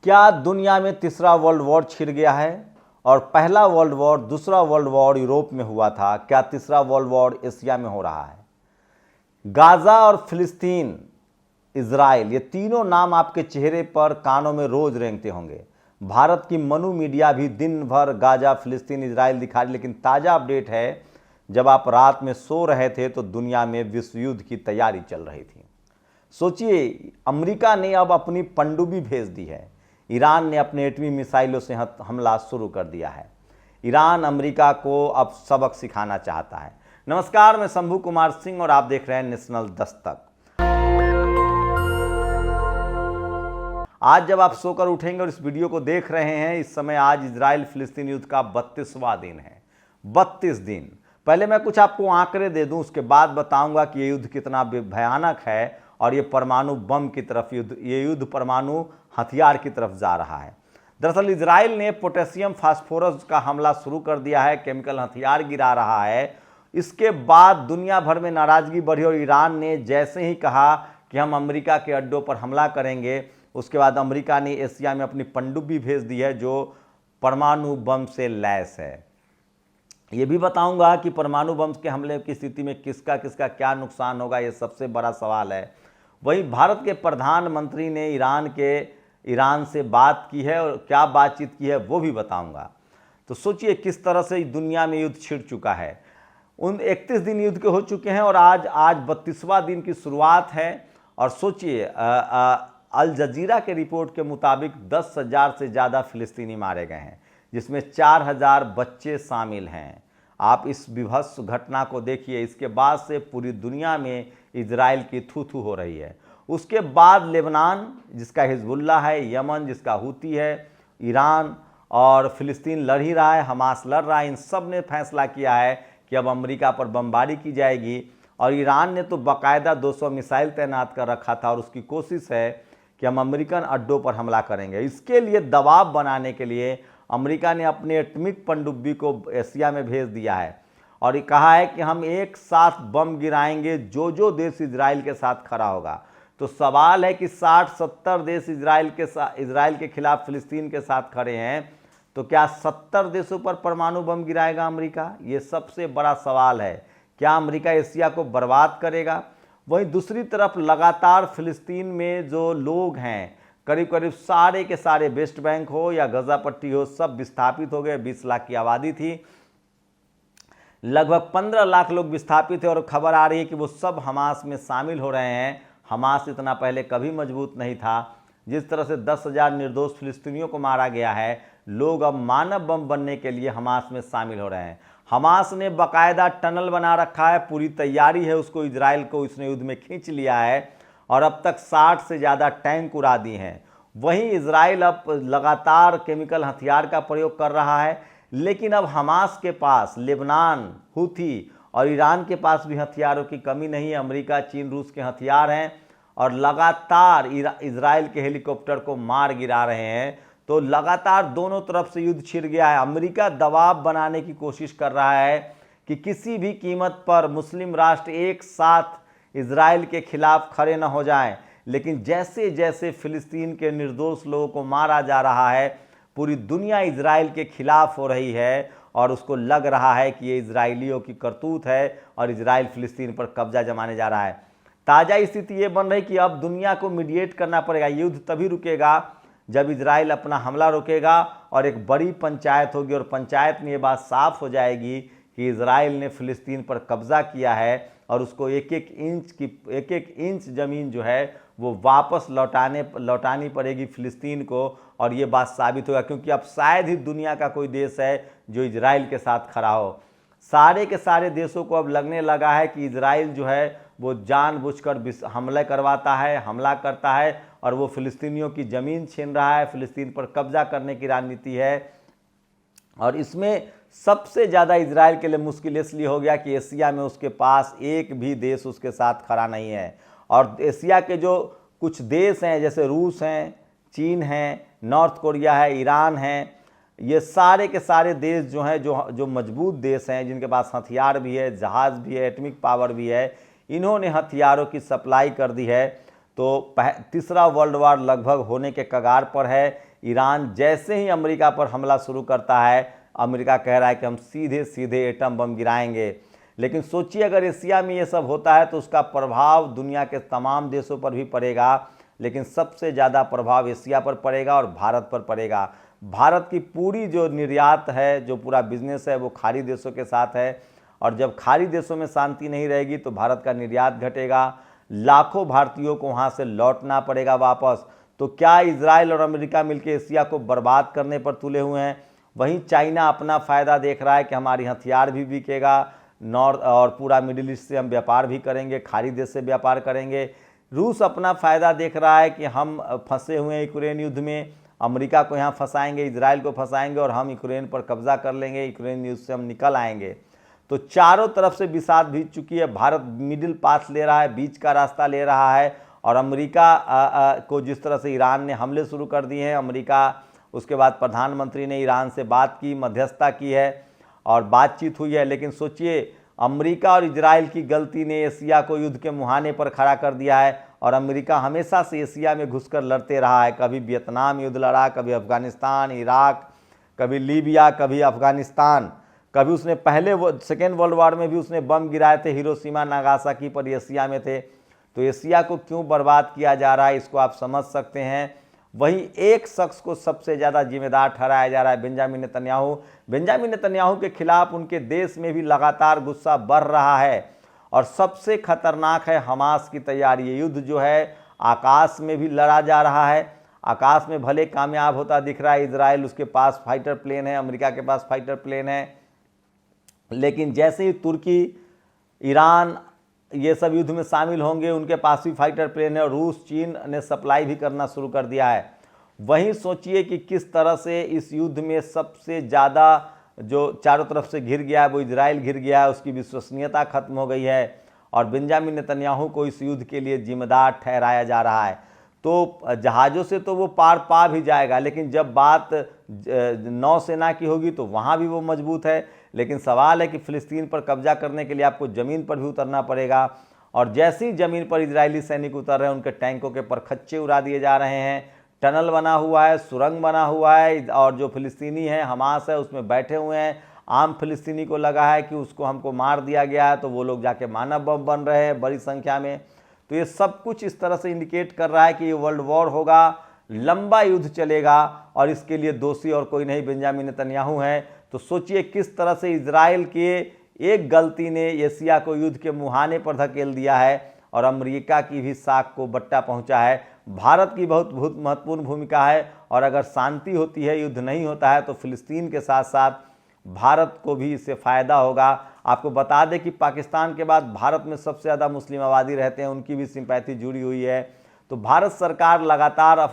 क्या दुनिया में तीसरा वर्ल्ड वॉर छिड़ गया है? और पहला वर्ल्ड वॉर, दूसरा वर्ल्ड वॉर यूरोप में हुआ था, क्या तीसरा वर्ल्ड वॉर एशिया में हो रहा है? गाजा और फिलिस्तीन, इजराइल, ये तीनों नाम आपके चेहरे पर, कानों में रोज रेंगते होंगे। भारत की मनु मीडिया भी दिन भर गाजा, फिलिस्तीन, इजराइल दिखा रही, लेकिन ताज़ा अपडेट है, जब आप रात में सो रहे थे तो दुनिया में विश्व युद्ध की तैयारी चल रही थी। सोचिए, अमेरिका ने अब अपनी पनडुब्बी भेज दी है। ईरान ने अपने एटमी मिसाइलों से हमला शुरू कर दिया है। ईरान अमेरिका को अब सबक सिखाना चाहता है। नमस्कार, मैं शंभू कुमार सिंह और आप देख रहे हैं नेशनल दस्तक। आज जब आप सोकर उठेंगे और इस वीडियो को देख रहे हैं, इस समय आज इजराइल फिलिस्तीन युद्ध का 32वां दिन है। 32 दिन। पहले मैं कुछ आपको आंकड़े दे दूं, उसके बाद बताऊंगा कि ये युद्ध कितना भयानक है और ये परमाणु बम की तरफ ये युद्ध परमाणु हथियार की तरफ जा रहा है। दरअसल इजराइल ने पोटेशियम फास्फोरस का हमला शुरू कर दिया है, केमिकल हथियार गिरा रहा है। इसके बाद दुनिया भर में नाराजगी बढ़ी और ईरान ने जैसे ही कहा कि हम अमेरिका के अड्डों पर हमला करेंगे, उसके बाद अमेरिका ने एशिया में अपनी पनडुब्बी भेज दी है जो परमाणु बम से लैस है। ये भी बताऊंगा कि परमाणु बम के हमले की स्थिति में किसका किसका क्या नुकसान होगा, ये सबसे बड़ा सवाल है। वहीं भारत के प्रधानमंत्री ने ईरान से बात की है और क्या बातचीत की है वो भी बताऊंगा। तो सोचिए किस तरह से दुनिया में युद्ध छिड़ चुका है। उन 31 दिन युद्ध के हो चुके हैं और आज 32वां दिन की शुरुआत है। और सोचिए, अल जजीरा के रिपोर्ट के मुताबिक 10,000 से ज़्यादा फिलिस्तीनी मारे गए हैं, जिसमें 4,000 बच्चे शामिल हैं। आप इस विभत्स घटना को देखिए। इसके बाद से पूरी दुनिया में इजराइल की थू थू हो रही है। उसके बाद लेबनान, जिसका हिजबुल्लाह है, यमन जिसका हूती है, ईरान और फिलिस्तीन लड़ ही रहा है, हमास लड़ रहा है। इन सब ने फैसला किया है कि अब अमेरिका पर बमबारी की जाएगी। और ईरान ने तो बाकायदा 200 मिसाइल तैनात कर रखा था और उसकी कोशिश है कि हम अमेरिकन अड्डों पर हमला करेंगे। इसके लिए दबाव बनाने के लिए अमेरिका ने अपने एटॉमिक पनडुब्बी को एशिया में भेज दिया है और ये कहा है कि हम एक साथ बम गिराएंगे जो देश इजराइल के साथ खड़ा होगा। तो सवाल है कि 60-70 देश इजराइल के खिलाफ फिलिस्तीन के साथ खड़े हैं, तो क्या 70 देशों पर परमाणु बम गिराएगा अमेरिका? ये सबसे बड़ा सवाल है। क्या अमेरिका एशिया को बर्बाद करेगा? वहीं दूसरी तरफ लगातार फिलिस्तीन में जो लोग हैं, करीब करीब सारे के सारे, वेस्ट बैंक हो या गजा पट्टी हो, सब विस्थापित हो गए। 20 लाख की आबादी थी, लगभग 15 लाख लोग विस्थापित थे और खबर आ रही है कि वो सब हमास में शामिल हो रहे हैं। हमास इतना पहले कभी मजबूत नहीं था। जिस तरह से 10,000 निर्दोष फिलिस्तीनियों को मारा गया है, लोग अब मानव बम बनने के लिए हमास में शामिल हो रहे हैं। हमास ने बाकायदा टनल बना रखा है, पूरी तैयारी है उसको, इजराइल को इसने युद्ध में खींच लिया है और अब तक 60 से ज़्यादा टैंक उड़ा दिए हैं। वहीं इजराइल अब लगातार केमिकल हथियार का प्रयोग कर रहा है, लेकिन अब हमास के पास लेबनान, हूथी और ईरान के पास भी हथियारों की कमी नहीं है। अमेरिका, चीन, रूस के हथियार हैं और लगातार इजराइल के हेलीकॉप्टर को मार गिरा रहे हैं। तो लगातार दोनों तरफ से युद्ध छिड़ गया है। अमेरिका दबाव बनाने की कोशिश कर रहा है कि किसी भी कीमत पर मुस्लिम राष्ट्र एक साथ इजराइल के खिलाफ खड़े न हो जाएं। लेकिन जैसे जैसे फिलिस्तीन के निर्दोष लोगों को मारा जा रहा है, पूरी दुनिया इजराइल के खिलाफ हो रही है और उसको लग रहा है कि ये इजराइलियों की करतूत है और इजराइल फिलिस्तीन पर कब्जा जमाने जा रहा है। ताज़ा स्थिति ये बन रही कि अब दुनिया को मीडिएट करना पड़ेगा। युद्ध तभी रुकेगा जब इजराइल अपना हमला रोकेगा और एक बड़ी पंचायत होगी और पंचायत में ये बात साफ हो जाएगी कि इजराइल ने फिलिस्तीन पर कब्जा किया है और उसको एक एक इंच ज़मीन जो है वो वापस लौटानी पड़ेगी फिलिस्तीन को। और ये बात साबित होगा, क्योंकि अब शायद ही दुनिया का कोई देश है जो इजराइल के साथ खड़ा हो। सारे के सारे देशों को अब लगने लगा है कि इजराइल जो है वो जानबूझकर हमला करता है और वो फिलिस्तीनियों की ज़मीन छीन रहा है, फिलिस्तीन पर कब्जा करने की रणनीति है। और इसमें सबसे ज़्यादा इजराइल के लिए मुश्किल इसलिए हो गया कि एशिया में उसके पास एक भी देश उसके साथ खड़ा नहीं है। और एशिया के जो कुछ देश हैं, जैसे रूस हैं, चीन हैं, नॉर्थ कोरिया है, ईरान है, ये सारे के सारे देश जो हैं, जो मजबूत देश हैं, जिनके पास हथियार भी है, जहाज़ भी है, एटॉमिक पावर भी है, इन्होंने हथियारों की सप्लाई कर दी है। तो तीसरा वर्ल्ड वार लगभग होने के कगार पर है। ईरान जैसे ही अमेरिका पर हमला शुरू करता है, अमेरिका कह रहा है कि हम सीधे सीधे एटम बम गिराएंगे। लेकिन सोचिए अगर एशिया में ये सब होता है तो उसका प्रभाव दुनिया के तमाम देशों पर भी पड़ेगा, लेकिन सबसे ज़्यादा प्रभाव एशिया पर पड़ेगा और भारत पर पड़ेगा। भारत की पूरी जो निर्यात है, जो पूरा बिजनेस है, वो खाड़ी देशों के साथ है, और जब खाड़ी देशों में शांति नहीं रहेगी तो भारत का निर्यात घटेगा, लाखों भारतीयों को वहाँ से लौटना पड़ेगा वापस। तो क्या इजराइल और अमेरिका मिलकर एशिया को बर्बाद करने पर तुले हुए हैं? वहीं चाइना अपना फ़ायदा देख रहा है कि हमारी हथियार भी बिकेगा, नॉर्थ और पूरा मिडिल ईस्ट से हम व्यापार भी करेंगे, खाड़ी देश से व्यापार करेंगे। रूस अपना फ़ायदा देख रहा है कि हम फंसे हुए हैं यूक्रेन युद्ध में, अमेरिका को यहाँ फंसाएंगे, इजराइल को फंसाएंगे और हम यूक्रेन पर कब्जा कर लेंगे, यूक्रेन युद्ध से हम निकल आएंगे। तो चारों तरफ से बिसात बीत चुकी है। भारत मिडिल पाथ ले रहा है, बीच का रास्ता ले रहा है, और अमेरिका को जिस तरह से ईरान ने हमले शुरू कर दिए हैं, अमेरिका उसके बाद प्रधानमंत्री ने ईरान से बात की, मध्यस्थता की है और बातचीत हुई है। लेकिन सोचिए अमेरिका और इजराइल की गलती ने एशिया को युद्ध के मुहाने पर खड़ा कर दिया है, और अमेरिका हमेशा से एशिया में घुसकर लड़ते रहा है। कभी वियतनाम युद्ध लड़ा, कभी अफगानिस्तान, इराक, कभी लीबिया, कभी अफगानिस्तान, कभी उसने सेकेंड वर्ल्ड वॉर में भी उसने बम गिराए थे हिरोशिमा नागासाकी पर, एशिया में थे। तो एशिया को क्यों बर्बाद किया जा रहा है, इसको आप समझ सकते हैं। वहीं एक शख्स को सबसे ज़्यादा जिम्मेदार ठहराया जा रहा है, बेंजामिन नेतन्याहू। बेंजामिन नेतन्याहू के खिलाफ उनके देश में भी लगातार गुस्सा बढ़ रहा है, और सबसे खतरनाक है हमास की तैयारी। ये युद्ध जो है आकाश में भी लड़ा जा रहा है, आकाश में भले कामयाब होता दिख रहा है इजराइल, उसके पास फाइटर प्लेन है, अमेरिका के पास फाइटर प्लेन है, लेकिन जैसे ही तुर्की, ईरान ये सब युद्ध में शामिल होंगे, उनके पास भी फाइटर प्लेन है, और रूस, चीन ने सप्लाई भी करना शुरू कर दिया है। वहीं सोचिए कि किस तरह से इस युद्ध में सबसे ज़्यादा जो चारों तरफ से घिर गया है वो इजराइल घिर गया है, उसकी विश्वसनीयता खत्म हो गई है, और बेंजामिन नेतन्याहू को इस युद्ध के लिए जिम्मेदार ठहराया जा रहा है। तो जहाज़ों से तो वो पार पा भी जाएगा, लेकिन जब बात नौसेना की होगी तो वहाँ भी वो मजबूत है। लेकिन सवाल है कि फ़िलिस्तीन पर कब्जा करने के लिए आपको ज़मीन पर भी उतरना पड़ेगा, और जैसी ज़मीन पर इजरायली सैनिक उतर रहे हैं उनके टैंकों के परखच्चे उड़ा दिए जा रहे हैं, टनल बना हुआ है, सुरंग बना हुआ है, और जो फ़िलिस्तीनी हैं, हमास है, उसमें बैठे हुए हैं। आम फ़िलिस्तीनी को लगा है कि उसको हमको मार दिया गया है, तो वो लोग जाके मानव बम बन रहे हैं बड़ी संख्या में। तो ये सब कुछ इस तरह से इंडिकेट कर रहा है कि ये वर्ल्ड वॉर होगा, लंबा युद्ध चलेगा, और इसके लिए दोषी और कोई नहीं, बेंजामिन नेतन्याहू हैं। तो सोचिए किस तरह से इजराइल के एक गलती ने एशिया को युद्ध के मुहाने पर धकेल दिया है, और अमेरिका की भी साख को बट्टा पहुंचा है। भारत की बहुत महत्वपूर्ण भूमिका है, और अगर शांति होती है, युद्ध नहीं होता है, तो फिलिस्तीन के साथ साथ भारत को भी इससे फ़ायदा होगा। आपको बता दें कि पाकिस्तान के बाद भारत में सबसे ज़्यादा मुस्लिम आबादी रहते हैं, उनकी भी सिंपैथी जुड़ी हुई है। तो भारत सरकार लगातार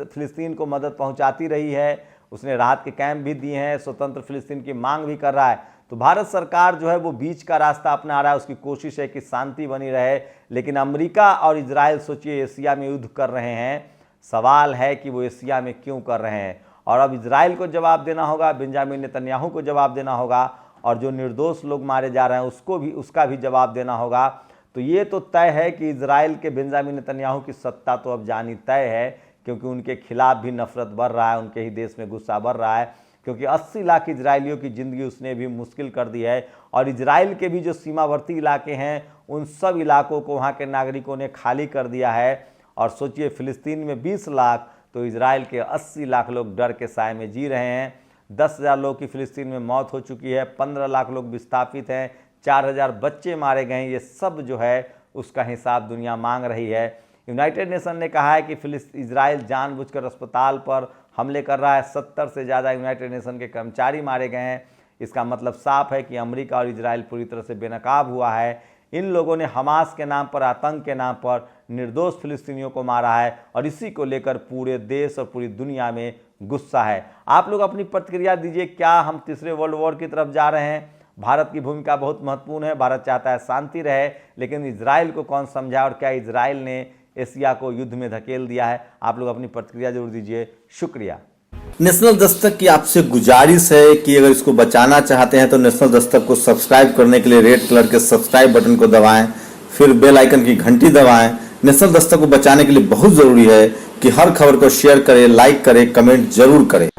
फिलिस्तीन को मदद पहुंचाती रही है, उसने राहत के कैंप भी दिए हैं, स्वतंत्र फिलिस्तीन की मांग भी कर रहा है। तो भारत सरकार जो है वो बीच का रास्ता अपना रहा है, उसकी कोशिश है कि शांति बनी रहे। लेकिन अमेरिका और इजराइल सोचिए एशिया में युद्ध कर रहे हैं, सवाल है कि वो एशिया में क्यों कर रहे हैं, और अब इजराइल को जवाब देना होगा, बेंजामिन नेतन्याहू को जवाब देना होगा, और जो निर्दोष लोग मारे जा रहे हैं उसका भी जवाब देना होगा। तो ये तो तय है कि इजराइल के बेंजामिन नेतन्याहू की सत्ता तो अब जानी तय है, क्योंकि उनके खिलाफ भी नफरत बढ़ रहा है, उनके ही देश में गुस्सा बढ़ रहा है, क्योंकि 80 लाख इजरायलियों की ज़िंदगी उसने भी मुश्किल कर दी है। और इजराइल के भी जो सीमावर्ती इलाके हैं उन सब इलाकों को वहाँ के नागरिकों ने खाली कर दिया है। और सोचिए फ़िलिस्तीन में 20 लाख, तो इजराइल के 80 लाख लोग डर के साए में जी रहे हैं। 10,000 लोग की फ़िलिस्तीन में मौत हो चुकी है, 15 लाख लोग विस्थापित हैं, 4,000 बच्चे मारे गए हैं। ये सब जो है उसका हिसाब दुनिया मांग रही है। यूनाइटेड नेशन ने कहा है कि इजराइल जानबूझकर अस्पताल पर हमले कर रहा है, 70 से ज़्यादा यूनाइटेड नेशन के कर्मचारी मारे गए हैं। इसका मतलब साफ है कि अमेरिका और इजराइल पूरी तरह से बेनकाब हुआ है। इन लोगों ने हमास के नाम पर, आतंक के नाम पर निर्दोष फिलिस्तीनियों को मारा है, और इसी को लेकर पूरे देश और पूरी दुनिया में गुस्सा है। आप लोग अपनी प्रतिक्रिया दीजिए, क्या हम तीसरे वर्ल्ड वॉर की तरफ जा रहे हैं? भारत की भूमिका बहुत महत्वपूर्ण है, भारत चाहता है शांति रहे, लेकिन इजराइल को कौन समझाए, और क्या इजराइल ने एशिया को युद्ध में धकेल दिया है? आप लोग अपनी प्रतिक्रिया जरूर दीजिए। शुक्रिया। नेशनल दस्तक की आपसे गुजारिश है कि अगर इसको बचाना चाहते हैं तो नेशनल दस्तक को सब्सक्राइब करने के लिए रेड कलर के सब्सक्राइब बटन को दबाएं, फिर बेल आइकन की घंटी दबाएं, नेशनल दस्तक को बचाने के लिए बहुत जरूरी है कि हर खबर को शेयर करें, लाइक करें, कमेंट जरूर करें।